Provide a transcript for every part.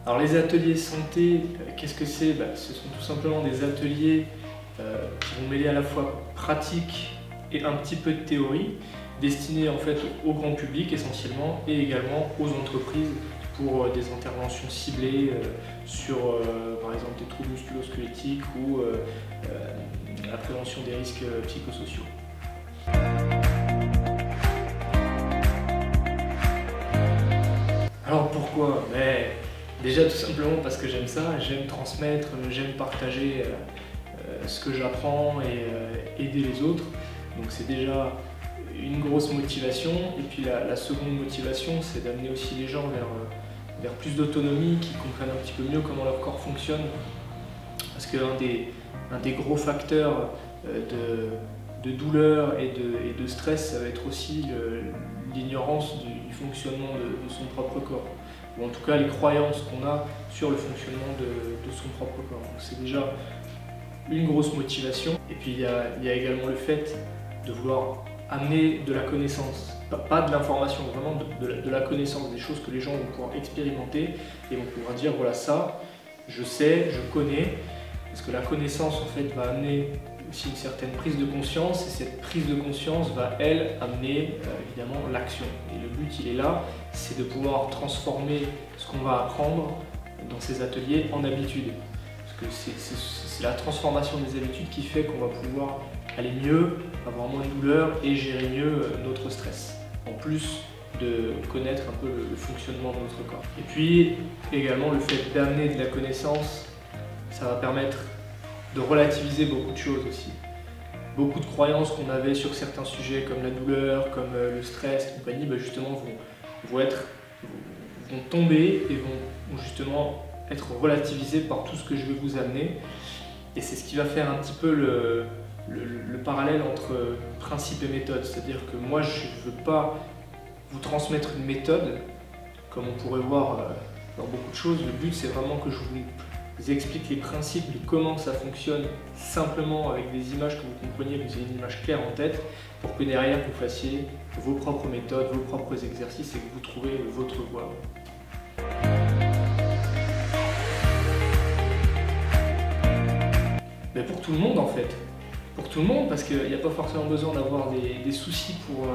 Alors les ateliers santé, qu'est-ce que c'est? Ce sont tout simplement des ateliers qui vont mêler à la fois pratique et un petit peu de théorie, destinés en fait au grand public essentiellement et également aux entreprises pour des interventions ciblées sur par exemple des troubles musculo-squelettiques ou la prévention des risques psychosociaux. Alors pourquoi? Déjà tout simplement parce que j'aime ça, j'aime transmettre, j'aime partager ce que j'apprends et aider les autres. Donc c'est déjà une grosse motivation. Et puis la seconde motivation, c'est d'amener aussi les gens vers plus d'autonomie, qui comprennent un petit peu mieux comment leur corps fonctionne. Parce qu'un des gros facteurs de douleur et de stress, ça va être aussi l'ignorance du fonctionnement de son propre corps. Ou en tout cas les croyances qu'on a sur le fonctionnement de son propre corps. Donc c'est déjà une grosse motivation. Et puis il y a également le fait de vouloir amener de la connaissance, pas de l'information, vraiment de la connaissance, des choses que les gens vont pouvoir expérimenter et vont pouvoir dire voilà, ça je sais, je connais, parce que la connaissance en fait va amener aussi une certaine prise de conscience, et cette prise de conscience va elle amener évidemment l'action. Et le but il est là, c'est de pouvoir transformer ce qu'on va apprendre dans ces ateliers en habitude. Parce que c'est la transformation des habitudes qui fait qu'on va pouvoir aller mieux, avoir moins de douleur et gérer mieux notre stress. En plus de connaître un peu le fonctionnement de notre corps. Et puis également le fait d'amener de la connaissance, ça va permettre de relativiser beaucoup de choses aussi. Beaucoup de croyances qu'on avait sur certains sujets comme la douleur, comme le stress, compagnie, justement vont tomber et vont justement être relativisées par tout ce que je vais vous amener. Et c'est ce qui va faire un petit peu le parallèle entre principe et méthode. C'est-à-dire que moi je ne veux pas vous transmettre une méthode comme on pourrait voir dans beaucoup de choses. Le but c'est vraiment que je vous explique les principes de comment ça fonctionne simplement avec des images, que vous compreniez, que vous ayez une image claire en tête pour que derrière vous fassiez vos propres méthodes, vos propres exercices et que vous trouviez votre voie. Mais pour tout le monde en fait. Pour tout le monde, parce qu'il n'y a pas forcément besoin d'avoir des soucis pour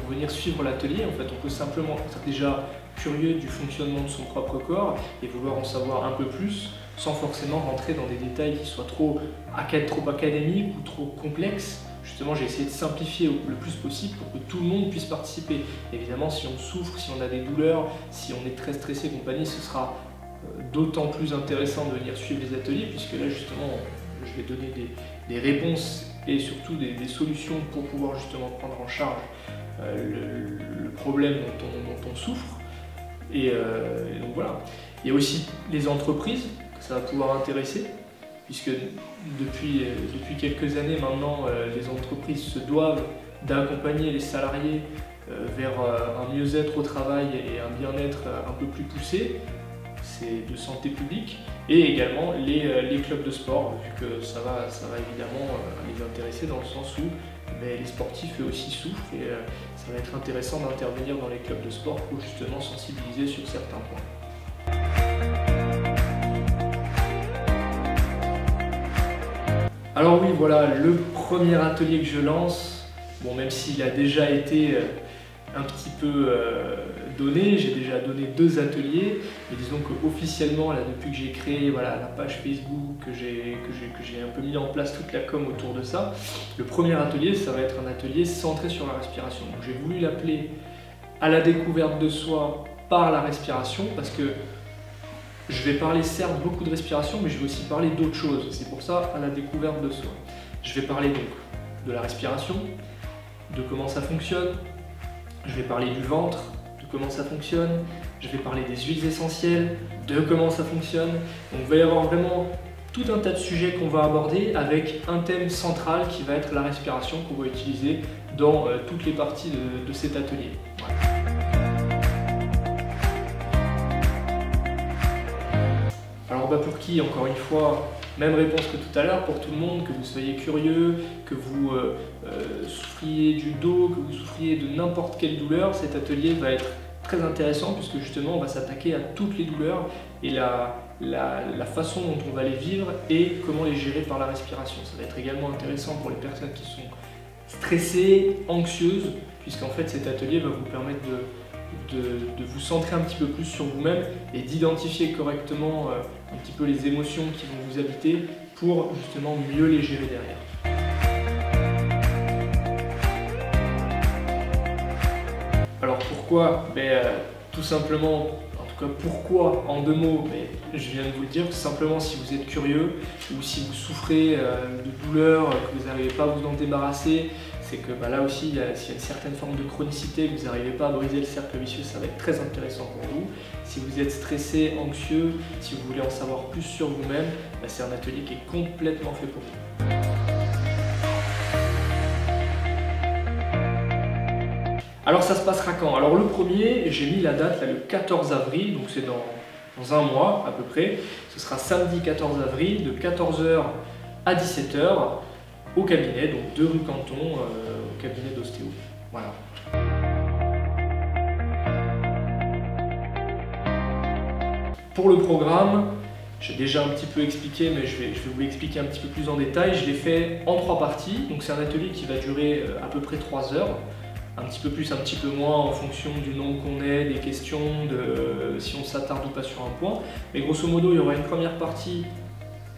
venir suivre l'atelier. En fait, on peut simplement être déjà curieux du fonctionnement de son propre corps et vouloir en savoir un peu plus sans forcément rentrer dans des détails qui soient trop académiques ou trop complexes. Justement, j'ai essayé de simplifier le plus possible pour que tout le monde puisse participer. Évidemment, si on souffre, si on a des douleurs, si on est très stressé et compagnie, ce sera d'autant plus intéressant de venir suivre les ateliers, puisque là, justement, je vais donner des réponses et surtout des solutions pour pouvoir justement prendre en charge le problème dont on souffre. Et donc voilà. Il y a aussi les entreprises que ça va pouvoir intéresser, puisque depuis quelques années maintenant, les entreprises se doivent d'accompagner les salariés vers un mieux-être au travail et un bien-être un peu plus poussé. C'est de santé publique, et également les clubs de sport, vu que ça va évidemment les intéresser dans le sens où les sportifs eux aussi souffrent, et ça va être intéressant d'intervenir dans les clubs de sport pour justement sensibiliser sur certains points. Alors oui, voilà le premier atelier que je lance. Bon, même s'il a déjà été un petit peu donné, j'ai déjà donné 2 ateliers, mais disons qu'officiellement, là, depuis que j'ai créé la page Facebook, que j'ai un peu mis en place toute la com autour de ça, le premier atelier, ça va être un atelier centré sur la respiration. Donc j'ai voulu l'appeler à la découverte de soi par la respiration, parce que je vais parler certes beaucoup de respiration, mais je vais aussi parler d'autres choses. C'est pour ça à la découverte de soi. Je vais parler donc de la respiration, de comment ça fonctionne. Je vais parler du ventre, de comment ça fonctionne. Je vais parler des huiles essentielles, de comment ça fonctionne. Donc il va y avoir vraiment tout un tas de sujets qu'on va aborder avec un thème central qui va être la respiration qu'on va utiliser dans toutes les parties de cet atelier. Voilà. Alors pour qui, encore une fois, même réponse que tout à l'heure, pour tout le monde, que vous soyez curieux, que vous souffriez du dos, que vous souffriez de n'importe quelle douleur, cet atelier va être très intéressant puisque justement on va s'attaquer à toutes les douleurs et la façon dont on va les vivre et comment les gérer par la respiration. Ça va être également intéressant pour les personnes qui sont stressées, anxieuses, puisqu'en fait cet atelier va vous permettre de vous centrer un petit peu plus sur vous-même et d'identifier correctement un petit peu les émotions qui vont vous habiter pour justement mieux les gérer derrière. Alors pourquoi? Tout simplement, en tout cas pourquoi en 2 mots, je viens de vous le dire, tout simplement si vous êtes curieux ou si vous souffrez de douleurs, que vous n'arrivez pas à vous en débarrasser, c'est que là aussi, s'il y a une certaine forme de chronicité, que vous n'arrivez pas à briser le cercle vicieux, ça va être très intéressant pour vous. Si vous êtes stressé, anxieux, si vous voulez en savoir plus sur vous-même, c'est un atelier qui est complètement fait pour vous. Alors ça se passera quand? Alors le premier, j'ai mis la date là, le 14 avril, donc c'est dans 1 mois à peu près. Ce sera samedi 14 avril de 14 h à 17 h au cabinet, donc 2 rue Canton, au cabinet d'ostéo. Voilà. Pour le programme, j'ai déjà un petit peu expliqué, mais je vais vous l'expliquer un petit peu plus en détail. Je l'ai fait en 3 parties, donc c'est un atelier qui va durer à peu près 3 heures. Un petit peu plus, un petit peu moins en fonction du nombre qu'on est, des questions, si on s'attarde ou pas sur un point. Mais grosso modo, il y aura une première partie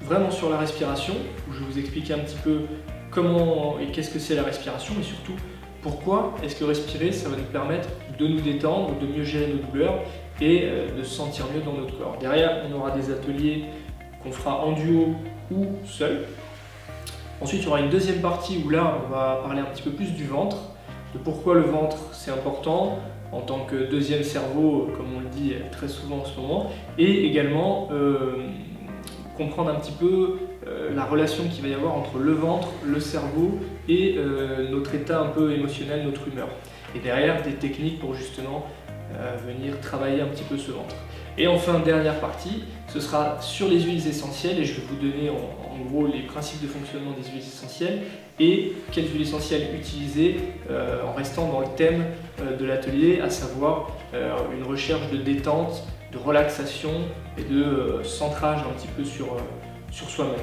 vraiment sur la respiration, où je vais vous expliquer un petit peu comment et qu'est-ce que c'est la respiration, et surtout pourquoi est-ce que respirer, ça va nous permettre de nous détendre, de mieux gérer nos douleurs et de se sentir mieux dans notre corps. Derrière, on aura des ateliers qu'on fera en duo ou seul. Ensuite, il y aura une deuxième partie où là, on va parler un petit peu plus du ventre, de pourquoi le ventre c'est important en tant que deuxième cerveau, comme on le dit très souvent en ce moment, et également comprendre un petit peu la relation qu'il va y avoir entre le ventre, le cerveau et notre état un peu émotionnel, notre humeur. Et derrière, des techniques pour justement venir travailler un petit peu ce ventre. Et enfin, dernière partie, ce sera sur les huiles essentielles et je vais vous donner en gros les principes de fonctionnement des huiles essentielles et quelles huiles essentielles utiliser en restant dans le thème de l'atelier, à savoir une recherche de détente, de relaxation et de centrage un petit peu sur soi-même.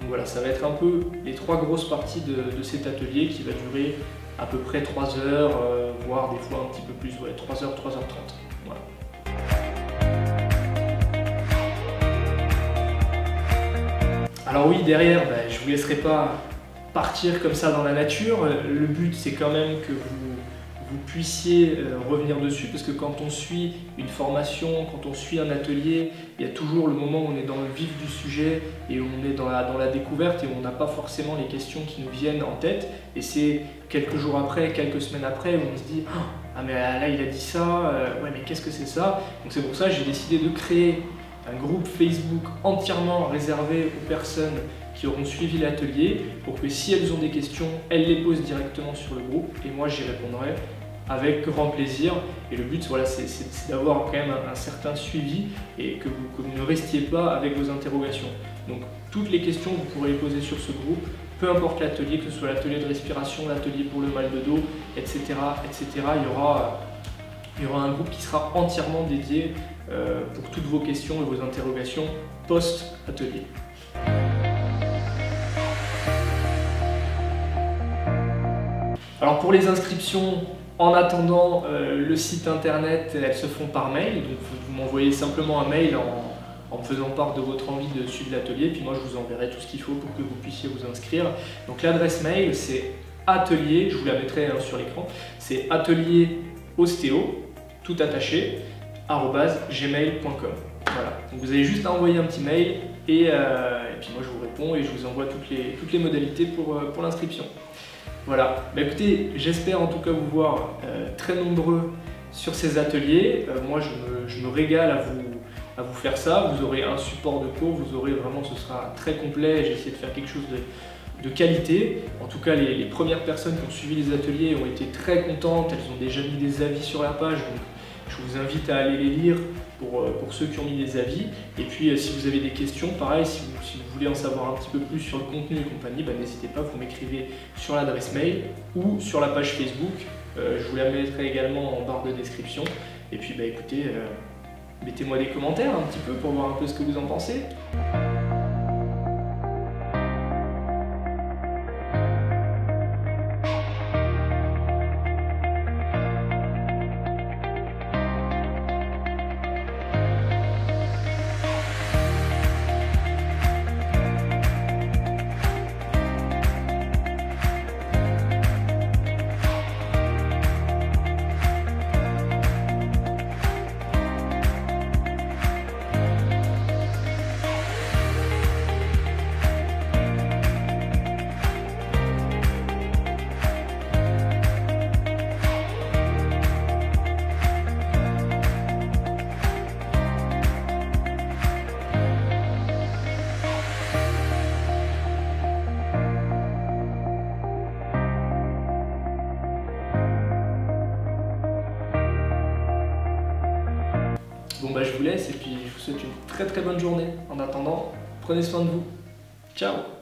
Donc voilà, ça va être un peu les 3 grosses parties de cet atelier qui va durer à peu près 3 heures, voire des fois un petit peu plus, 3 heures, 3h30. Voilà. Alors oui, derrière, je ne vous laisserai pas partir comme ça dans la nature. Le but, c'est quand même que vous puissiez revenir dessus, parce que quand on suit une formation, quand on suit un atelier, il y a toujours le moment où on est dans le vif du sujet et où on est dans la découverte et où on n'a pas forcément les questions qui nous viennent en tête. Et c'est quelques jours après, quelques semaines après, où on se dit « Ah mais là il a dit ça, ouais mais qu'est-ce que c'est ça ?» Donc c'est pour ça que j'ai décidé de créer un groupe Facebook entièrement réservé aux personnes qui auront suivi l'atelier pour que si elles ont des questions, elles les posent directement sur le groupe et moi j'y répondrai avec grand plaisir. Et le but, voilà, c'est d'avoir quand même un certain suivi et que vous ne restiez pas avec vos interrogations. Donc toutes les questions, vous pourrez les poser sur ce groupe, peu importe l'atelier, que ce soit l'atelier de respiration, l'atelier pour le mal de dos, etc. etc. Il y aura un groupe qui sera entièrement dédié pour toutes vos questions et vos interrogations post-atelier. Alors pour les inscriptions, en attendant, le site internet, elles se font par mail, donc vous m'envoyez simplement un mail en me faisant part de votre envie de suivre l'atelier, puis moi je vous enverrai tout ce qu'il faut pour que vous puissiez vous inscrire. Donc l'adresse mail c'est atelier, je vous la mettrai sur l'écran, c'est atelierostéo, tout attaché, @gmail.com. Voilà, donc vous avez juste à envoyer un petit mail et puis moi je vous réponds et je vous envoie toutes les modalités pour l'inscription. Voilà, écoutez, j'espère en tout cas vous voir très nombreux sur ces ateliers. Moi je me régale à vous faire ça. Vous aurez un support de cours, vous aurez vraiment, ce sera très complet. J'ai essayé de faire quelque chose de qualité. En tout cas, les premières personnes qui ont suivi les ateliers ont été très contentes. Elles ont déjà mis des avis sur la page. Donc je vous invite à aller les lire pour ceux qui ont mis des avis. Et puis si vous avez des questions, pareil, si vous voulez en savoir un petit peu plus sur le contenu et compagnie, n'hésitez pas, vous m'écrivez sur l'adresse mail ou sur la page Facebook Je vous la mettrai également en barre de description. Et puis bah écoutez, mettez-moi des commentaires un petit peu pour voir un peu ce que vous en pensez. Bon bah je vous laisse et puis je vous souhaite une très bonne journée. En attendant, prenez soin de vous. Ciao!